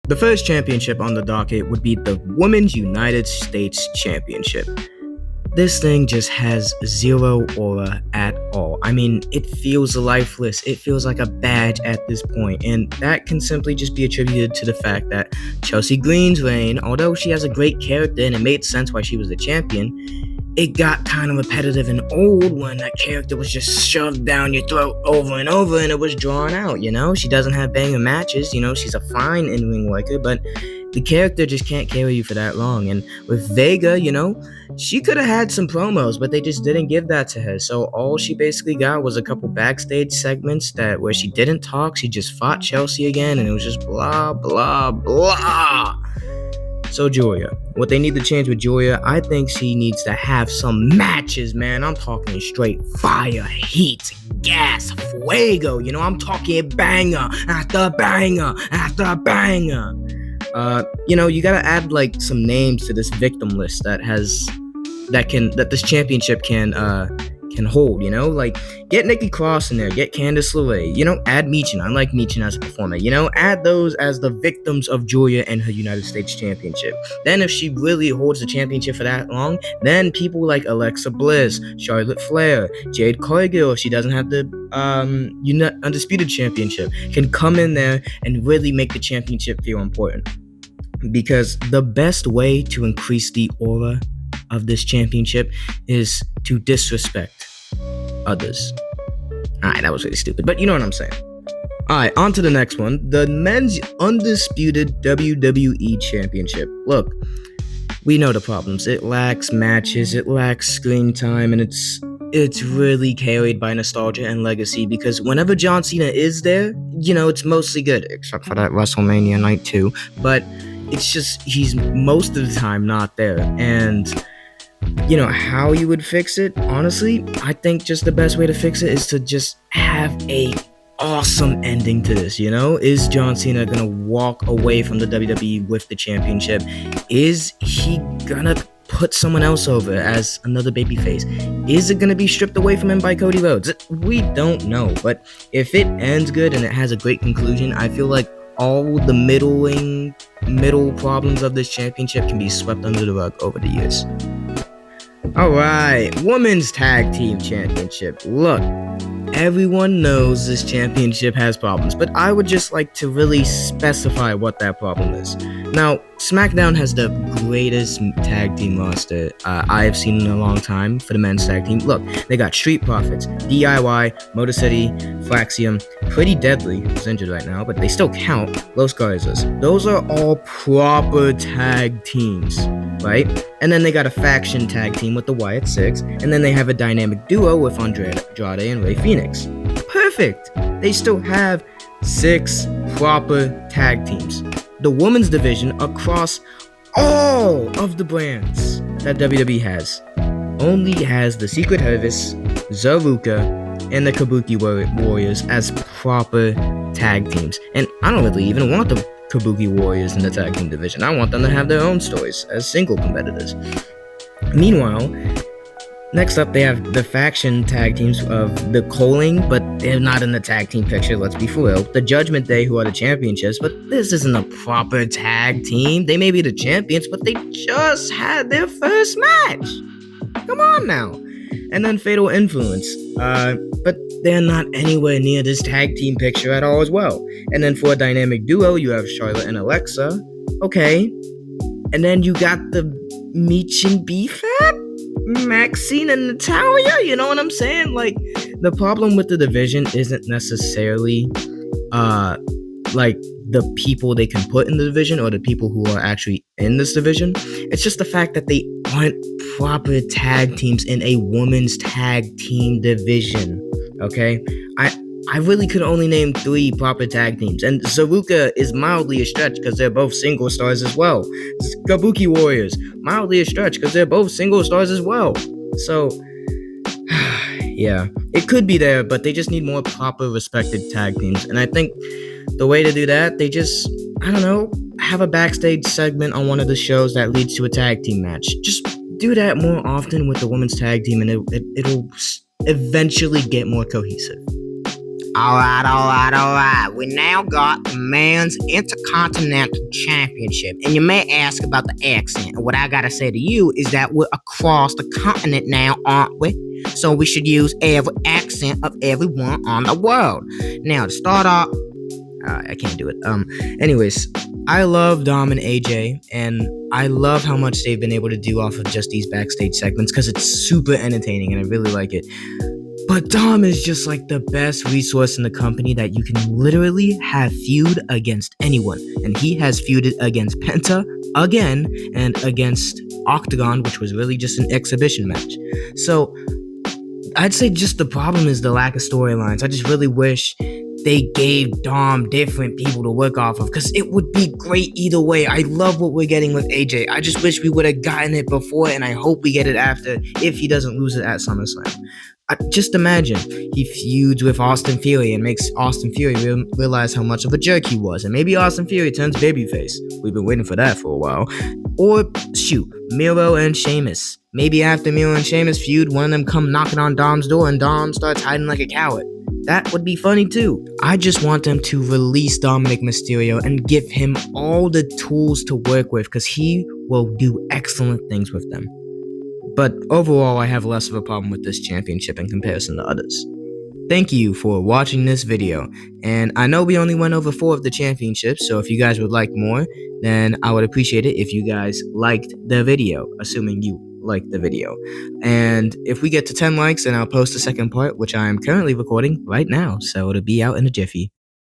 The first championship on the docket would be the Women's United States Championship. This thing just has zero aura at all. I mean, it feels lifeless. It feels like a badge at this point, and that can simply just be attributed to the fact that Chelsea Green's reign, although she has a great character and it made sense why she was the champion, it got kind of repetitive and old when that character was just shoved down your throat over and over and it was drawn out, She doesn't have banger matches, she's a fine in-ring worker, but the character just can't carry you for that long. And with Vega, she could have had some promos, but they just didn't give that to her. So all she basically got was a couple backstage segments where she didn't talk. She just fought Chelsea again, and it was just blah, blah, blah. So Julia, what they need to change with Julia, I think she needs to have some matches, man. I'm talking straight fire, heat, gas, fuego. I'm talking banger after banger after banger. You gotta add like some names to this victim list that this championship can hold, like get Nikki Cross in there, get Candice LeRae, add Michin. I like Michin as a performer, add those as the victims of Julia and her United States Championship. Then if she really holds the championship for that long, then people like Alexa Bliss, Charlotte Flair, Jade Cargill, if she doesn't have the Undisputed Championship, can come in there and really make the championship feel important. Because the best way to increase the aura of this championship is to disrespect others. Alright, that was really stupid, but you know what I'm saying. Alright, on to the next one. The Men's Undisputed WWE Championship. Look, we know the problems. It lacks matches, it lacks screen time, and it's really carried by nostalgia and legacy, because whenever John Cena is there, it's mostly good, except for that WrestleMania night 2, but it's just he's most of the time not there. And how you would fix it, honestly, I think just the best way to fix it is to just have a awesome ending to this. Is John Cena gonna walk away from the WWE with the championship? Is he gonna put someone else over as another babyface? Is it gonna be stripped away from him by Cody Rhodes? We don't know, but if it ends good and it has a great conclusion, I feel like all the middle problems of this championship can be swept under the rug over the years. Alright, Women's Tag Team Championship. Look, everyone knows this championship has problems, but I would just like to really specify what that problem is. Now, SmackDown has the greatest tag team roster I have seen in a long time for the men's tag team. Look, they got Street Profits, DIY, Motor City, Flaxium, Pretty Deadly, who's injured right now, but they still count, Los Garzas. Those are all proper tag teams, right? And then they got a faction tag team with the Wyatt Six, and then they have a dynamic duo with Andrade and Rey Fenix. Perfect! They still have 6 proper tag teams. The women's division across all of the brands that WWE has only has the Secret Service, Zaruka, and the Kabuki Warriors as proper tag teams. And I don't really even want the Kabuki Warriors in the tag team division. I want them to have their own stories as single competitors. Meanwhile, next up, they have the faction tag teams of the Coling, but they're not in the tag team picture, let's be for real. The Judgment Day, who are the championships, but this isn't a proper tag team. They may be the champions, but they just had their first match. Come on now. And then Fatal Influence, but they're not anywhere near this tag team picture at all as well. And then for a dynamic duo, you have Charlotte and Alexa. Okay. And then you got the Michin B-Fab? Maxine and Natalia, you know what I'm saying? Like, the problem with the division isn't necessarily like the people they can put in the division or the people who are actually in this division. It's just the fact that they aren't proper tag teams in a women's tag team division. Okay, I really could only name 3 proper tag teams, and Zaruka is mildly a stretch because they're both single stars as well. Kabuki Warriors, mildly a stretch because they're both single stars as well. So, yeah, it could be there, but they just need more proper respected tag teams. And I think the way to do that, they just, have a backstage segment on one of the shows that leads to a tag team match. Just do that more often with the women's tag team, and it'll eventually get more cohesive. All right. We now got the Men's Intercontinental Championship. And you may ask about the accent. And what I gotta say to you is that we're across the continent now, aren't we? So we should use every accent of everyone on the world. Now, to start off, I can't do it. Anyways, I love Dom and AJ, and I love how much they've been able to do off of just these backstage segments because it's super entertaining and I really like it. But Dom is just like the best resource in the company that you can literally have feud against anyone. And he has feuded against Penta again and against Octagon, which was really just an exhibition match. So I'd say just the problem is the lack of storylines. I just really wish they gave Dom different people to work off of because it would be great either way. I love what we're getting with AJ. I just wish we would have gotten it before, and I hope we get it after if he doesn't lose it at SummerSlam. Just imagine he feuds with Austin Theory and makes Austin Theory realize how much of a jerk he was, and maybe Austin Theory turns babyface. We've been waiting for that for a while. Or shoot, Miro and Sheamus. Maybe after Miro and Sheamus feud, one of them come knocking on Dom's door and Dom starts hiding like a coward. That would be funny too. I just want them to release Dominic Mysterio and give him all the tools to work with because he will do excellent things with them. But overall, I have less of a problem with this championship in comparison to others. Thank you for watching this video, and I know we only went over 4 of the championships, so if you guys would like more, then I would appreciate it if you guys liked the video, assuming you liked the video. And if we get to 10 likes, then I'll post the second part, which I am currently recording right now, so it'll be out in a jiffy.